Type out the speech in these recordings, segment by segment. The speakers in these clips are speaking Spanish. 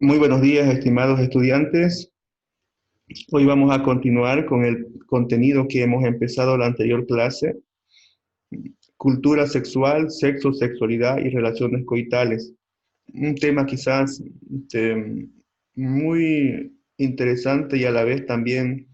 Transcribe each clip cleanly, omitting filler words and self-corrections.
Muy buenos días, estimados estudiantes. Hoy vamos a continuar con el contenido que hemos empezado la anterior clase, cultura sexual, sexo, sexualidad y relaciones coitales. Un tema quizás muy interesante y a la vez también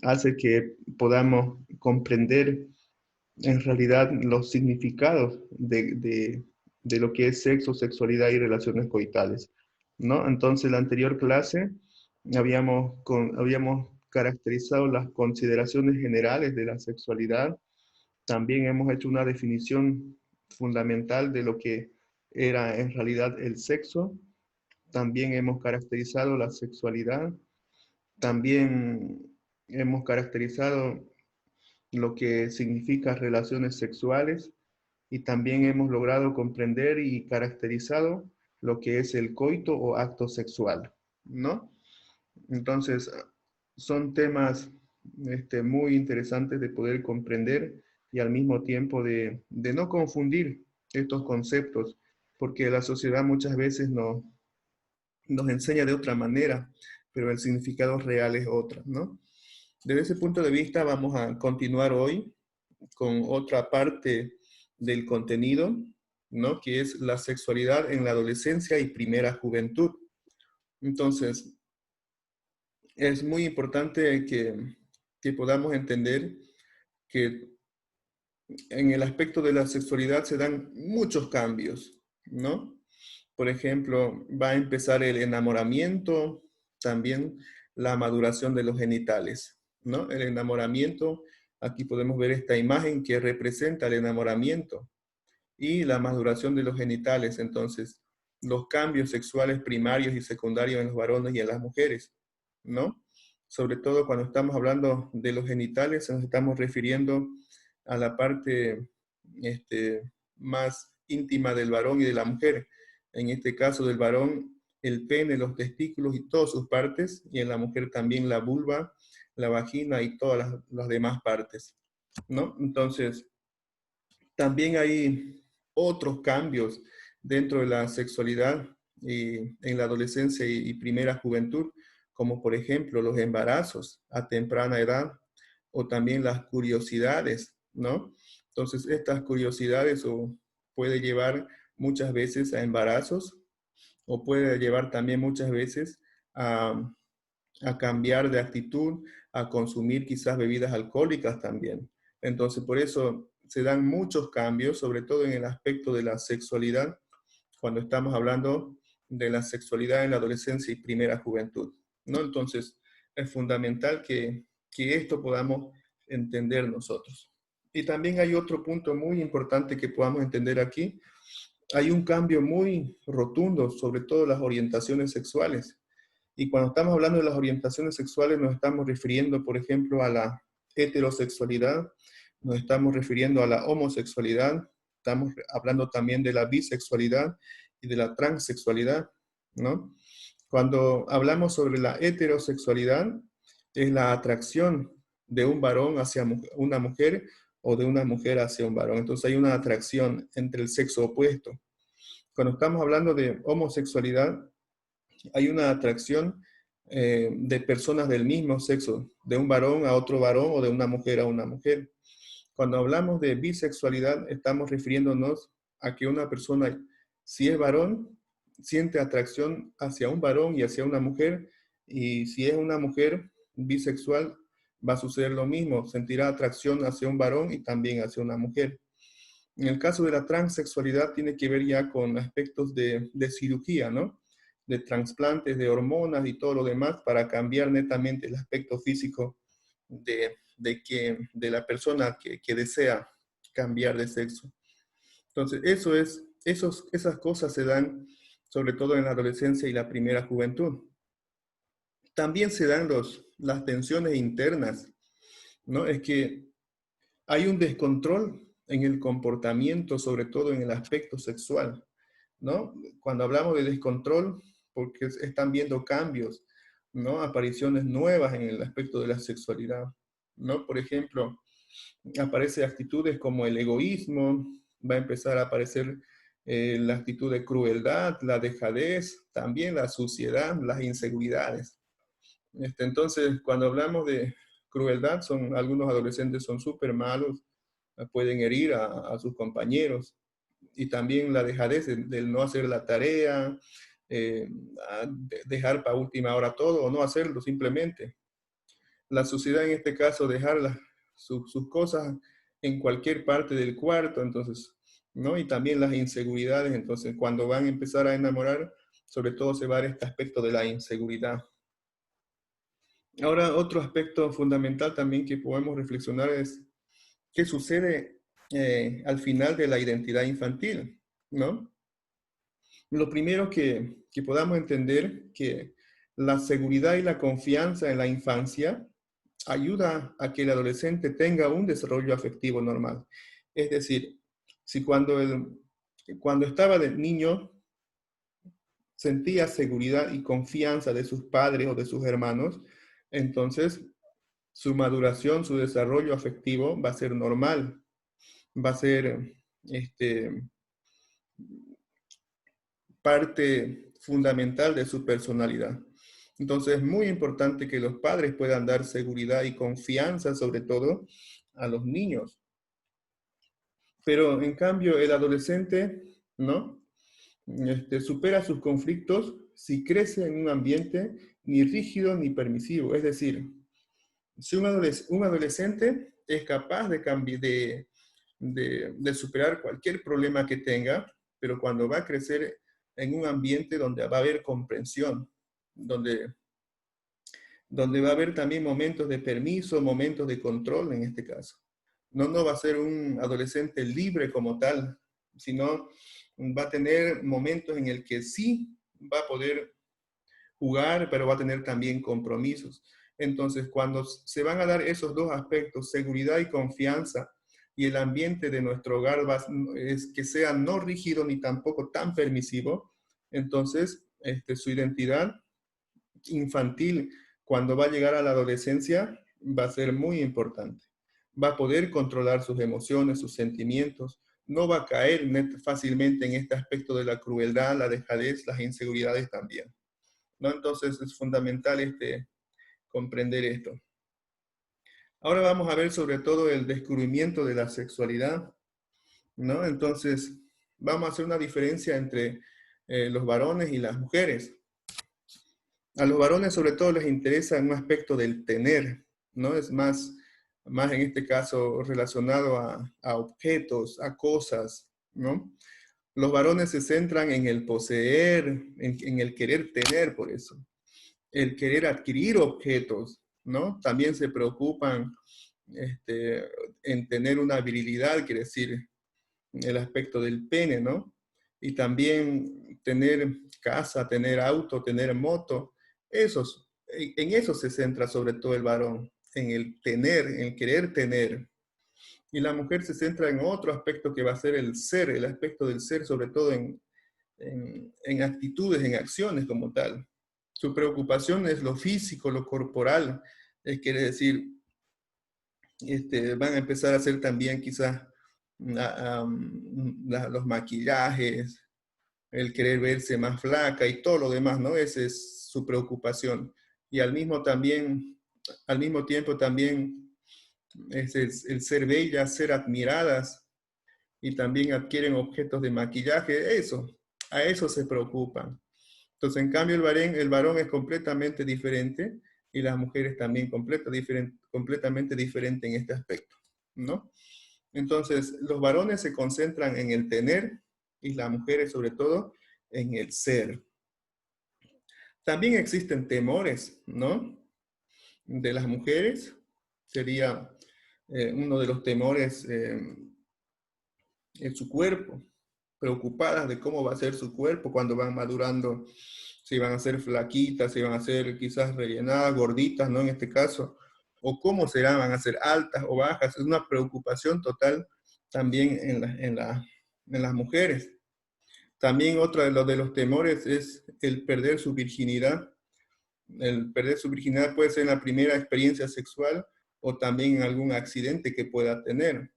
hace que podamos comprender en realidad los significados de lo que es sexo, sexualidad y relaciones coitales, ¿no? Entonces, la anterior clase habíamos caracterizado las consideraciones generales de la sexualidad. También hemos hecho una definición fundamental de lo que era en realidad el sexo. También hemos caracterizado la sexualidad. También hemos caracterizado lo que significa relaciones sexuales y también hemos logrado comprender y caracterizado lo que es el coito o acto sexual, ¿no? Entonces, son temas muy interesantes de poder comprender y al mismo tiempo de no confundir estos conceptos, porque la sociedad muchas veces nos enseña de otra manera, pero el significado real es otra, ¿no? Desde ese punto de vista vamos a continuar hoy con otra parte del contenido, ¿no? Que es la sexualidad en la adolescencia y primera juventud. Entonces, es muy importante que podamos entender que en el aspecto de la sexualidad se dan muchos cambios, ¿no? Por ejemplo, va a empezar el enamoramiento, también la maduración de los genitales, ¿no? El enamoramiento, aquí podemos ver esta imagen que representa el enamoramiento y la maduración de los genitales, entonces, los cambios sexuales primarios y secundarios en los varones y en las mujeres, ¿no? Sobre todo cuando estamos hablando de los genitales, nos estamos refiriendo a la parte más íntima del varón y de la mujer. En este caso del varón, el pene, los testículos y todas sus partes, y en la mujer también la vulva, la vagina y todas las demás partes, ¿no? Entonces, también hay otros cambios dentro de la sexualidad y en la adolescencia y primera juventud, como por ejemplo los embarazos a temprana edad o también las curiosidades, ¿no? Entonces, estas curiosidades puede llevar muchas veces a embarazos o puede llevar también muchas veces a, a cambiar de actitud, a consumir quizás bebidas alcohólicas también. Entonces, por eso se dan muchos cambios, sobre todo en el aspecto de la sexualidad, cuando estamos hablando de la sexualidad en la adolescencia y primera juventud, ¿no? Entonces, es fundamental que esto podamos entender nosotros. Y también hay otro punto muy importante que podamos entender aquí. Hay un cambio muy rotundo, sobre todo las orientaciones sexuales. Y cuando estamos hablando de las orientaciones sexuales, nos estamos refiriendo, por ejemplo, a la heterosexualidad, nos estamos refiriendo a la homosexualidad, estamos hablando también de la bisexualidad y de la transexualidad, ¿no? Cuando hablamos sobre la heterosexualidad, es la atracción de un varón hacia una mujer o de una mujer hacia un varón. Entonces hay una atracción entre el sexo opuesto. Cuando estamos hablando de homosexualidad, hay una atracción de personas del mismo sexo, de un varón a otro varón o de una mujer a una mujer. Cuando hablamos de bisexualidad, estamos refiriéndonos a que una persona, si es varón, siente atracción hacia un varón y hacia una mujer, y si es una mujer bisexual, va a suceder lo mismo, sentirá atracción hacia un varón y también hacia una mujer. En el caso de la transexualidad tiene que ver ya con aspectos de cirugía, ¿no? De trasplantes de hormonas y todo lo demás para cambiar netamente el aspecto físico de la persona que desea cambiar de sexo. Entonces, esas cosas se dan sobre todo en la adolescencia y la primera juventud. También se dan las tensiones internas, ¿no? Es que hay un descontrol en el comportamiento, sobre todo en el aspecto sexual, ¿no? Cuando hablamos de descontrol, porque están viendo cambios, ¿no? Apariciones nuevas en el aspecto de la sexualidad, ¿no? Por ejemplo, aparecen actitudes como el egoísmo, va a empezar a aparecer la actitud de crueldad, la dejadez, también la suciedad, las inseguridades. Entonces, cuando hablamos de crueldad, algunos adolescentes son súper malos, pueden herir a sus compañeros, y también la dejadez del no hacer la tarea, eh, dejar para última hora todo o no hacerlo simplemente. La suciedad en este caso, dejar sus cosas en cualquier parte del cuarto, entonces, ¿no? Y también las inseguridades, entonces cuando van a empezar a enamorar, sobre todo se va a dar este aspecto de la inseguridad. Ahora, otro aspecto fundamental también que podemos reflexionar es qué sucede al final de la identidad infantil, ¿no? Lo primero que podamos entender que la seguridad y la confianza en la infancia ayuda a que el adolescente tenga un desarrollo afectivo normal. Es decir, si cuando estaba de niño sentía seguridad y confianza de sus padres o de sus hermanos, entonces su maduración, su desarrollo afectivo va a ser normal, va a ser parte fundamental de su personalidad. Entonces es muy importante que los padres puedan dar seguridad y confianza, sobre todo, a los niños. Pero en cambio el adolescente, ¿no? Supera sus conflictos si crece en un ambiente ni rígido ni permisivo. Es decir, si un adolescente es capaz de superar cualquier problema que tenga, pero cuando va a crecer en un ambiente donde va a haber comprensión, donde va a haber también momentos de permiso, momentos de control en este caso. No va a ser un adolescente libre como tal, sino va a tener momentos en el que sí va a poder jugar, pero va a tener también compromisos. Entonces, cuando se van a dar esos dos aspectos, seguridad y confianza, y el ambiente de nuestro hogar es que sea no rígido ni tampoco tan permisivo, entonces su identidad infantil, cuando va a llegar a la adolescencia, va a ser muy importante. Va a poder controlar sus emociones, sus sentimientos, no va a caer fácilmente en este aspecto de la crueldad, la dejadez, las inseguridades también, ¿no? Entonces es fundamental comprender esto. Ahora vamos a ver sobre todo el descubrimiento de la sexualidad, ¿no? Entonces vamos a hacer una diferencia entre los varones y las mujeres. A los varones sobre todo les interesa un aspecto del tener, ¿no? Es más en este caso relacionado a objetos, a cosas, ¿no? Los varones se centran en el poseer, en el querer tener, por eso. El querer adquirir objetos, ¿no? También se preocupan en tener una virilidad, quiere decir, el aspecto del pene, ¿no? Y también tener casa, tener auto, tener moto, en eso se centra sobre todo el varón, en el tener, en el querer tener. Y la mujer se centra en otro aspecto que va a ser el ser, el aspecto del ser, sobre todo en actitudes, en acciones como tal. Su preocupación es lo físico, lo corporal, quiere decir, van a empezar a hacer también quizás los maquillajes, el querer verse más flaca y todo lo demás, ¿no? Esa es su preocupación. Y al mismo tiempo también es el ser bellas, ser admiradas, y también adquieren objetos de maquillaje, a eso se preocupan. Entonces, en cambio, el varón es completamente diferente y las mujeres también completamente diferente en este aspecto, ¿no? Entonces, los varones se concentran en el tener y las mujeres, sobre todo, en el ser. También existen temores, ¿no? De las mujeres, sería uno de los temores en su cuerpo, preocupadas de cómo va a ser su cuerpo cuando van madurando, si van a ser flaquitas, si van a ser quizás rellenadas, gorditas, ¿no? En este caso, o cómo serán, van a ser altas o bajas, es una preocupación total también en las mujeres. También otro de los temores es el perder su virginidad. El perder su virginidad puede ser en la primera experiencia sexual o también en algún accidente que pueda tener.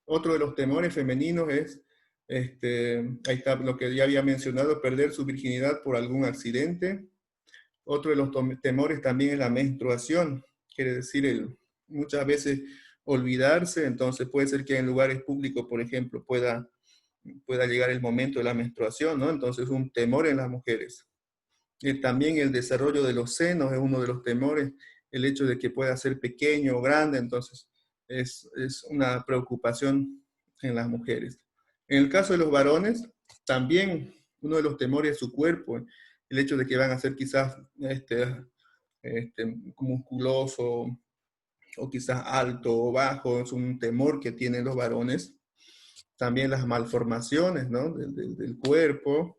Otro de los temores femeninos es Ahí está lo que ya había mencionado, perder su virginidad por algún accidente. Otro de los temores también es la menstruación, quiere decir muchas veces olvidarse, entonces puede ser que en lugares públicos, por ejemplo, pueda llegar el momento de la menstruación, ¿no? Entonces un temor en las mujeres. También el desarrollo de los senos es uno de los temores, el hecho de que pueda ser pequeño o grande, entonces es una preocupación en las mujeres. En el caso de los varones, también uno de los temores es su cuerpo, el hecho de que van a ser quizás musculoso o quizás alto o bajo, es un temor que tienen los varones. También las malformaciones, ¿no? del cuerpo,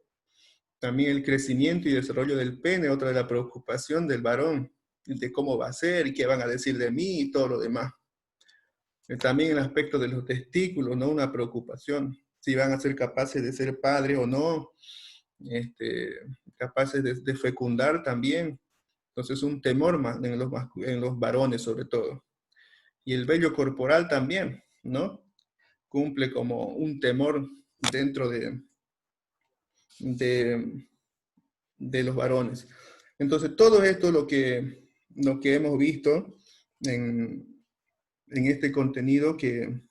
también el crecimiento y desarrollo del pene, otra de la preocupación del varón, de cómo va a ser y qué van a decir de mí y todo lo demás. También el aspecto de los testículos, ¿no? Una preocupación, si van a ser capaces de ser padres o no, capaces de fecundar también. Entonces un temor más en los varones sobre todo. Y el vello corporal también, ¿no? Cumple como un temor dentro de, de los varones. Entonces, todo esto lo que hemos visto en este contenido que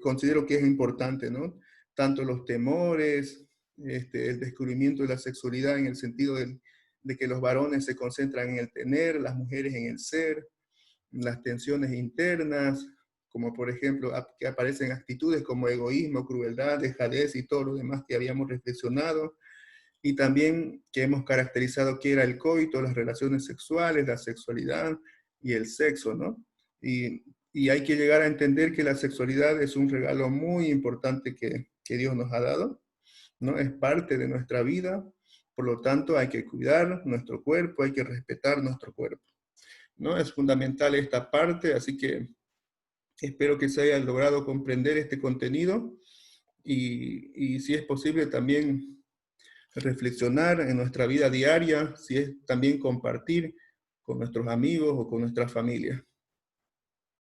considero que es importante, ¿no? Tanto los temores, el descubrimiento de la sexualidad en el sentido de que los varones se concentran en el tener, las mujeres en el ser, las tensiones internas, como por ejemplo que aparecen actitudes como egoísmo, crueldad, dejadez y todo lo demás que habíamos reflexionado, y también que hemos caracterizado qué era el coito, las relaciones sexuales, la sexualidad y el sexo, ¿no? Y hay que llegar a entender que la sexualidad es un regalo muy importante que Dios nos ha dado, ¿no? Es parte de nuestra vida, por lo tanto hay que cuidar nuestro cuerpo, hay que respetar nuestro cuerpo, ¿no? Es fundamental esta parte, así que espero que se haya logrado comprender este contenido y si es posible también reflexionar en nuestra vida diaria, si es también compartir con nuestros amigos o con nuestra familia.